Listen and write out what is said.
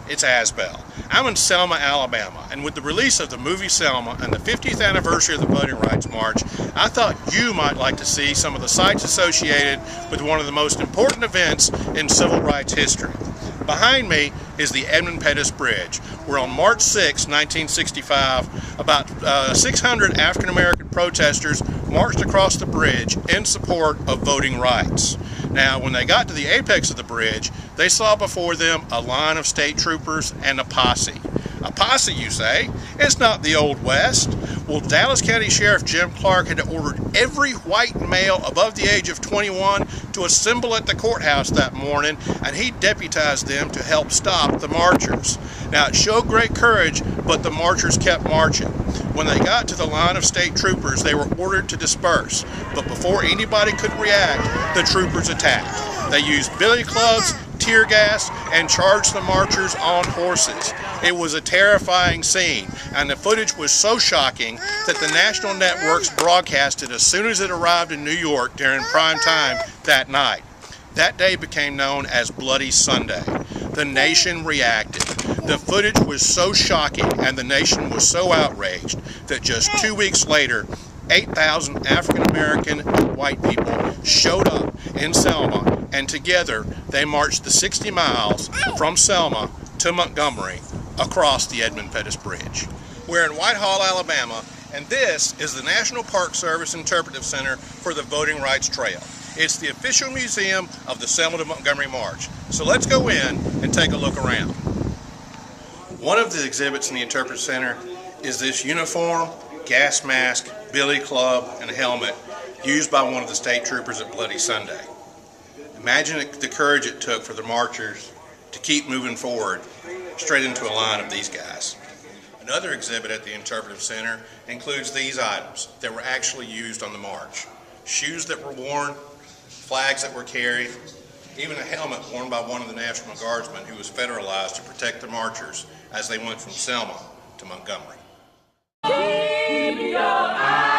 It's Azbell. I'm in Selma, Alabama, and with the release of the movie Selma and the 50th anniversary of the Voting Rights March, I thought you might like to see some of the sights associated with one of the most important events in civil rights history. Behind me is the Edmund Pettus Bridge, where on March 6, 1965, about 600 African-American protesters marched across the bridge in support of voting rights. Now, when they got to the apex of the bridge, they saw before them a line of state troopers and a posse. A posse, you say? It's not the Old West. Well, Dallas County Sheriff Jim Clark had ordered every white male above the age of 21 to assemble at the courthouse that morning, and he deputized them to help stop the marchers. Now, it showed great courage, but the marchers kept marching. When they got to the line of state troopers, they were ordered to disperse. But before anybody could react, the troopers attacked. They used billy clubs, tear gas, and charged the marchers on horses. It was a terrifying scene, and the footage was so shocking that the national networks broadcast it as soon as it arrived in New York during prime time that night. That day became known as Bloody Sunday. The nation reacted. The footage was so shocking and the nation was so outraged that just 2 weeks later, 8,000 African-American and white people showed up in Selma, and together they marched the 60 miles from Selma to Montgomery across the Edmund Pettus Bridge. We're in Whitehall, Alabama, and this is the National Park Service Interpretive Center for the Voting Rights Trail. It's the official museum of the Selma to Montgomery March. So let's go in and take a look around. One of the exhibits in the Interpretive Center is this uniform, gas mask, billy club, and helmet used by one of the state troopers at Bloody Sunday. Imagine the courage it took for the marchers to keep moving forward straight into a line of these guys. Another exhibit at the Interpretive Center includes these items that were actually used on the march. Shoes that were worn, flags that were carried, even a helmet worn by one of the National Guardsmen who was federalized to protect the marchers as they went from Selma to Montgomery. Keep your eyes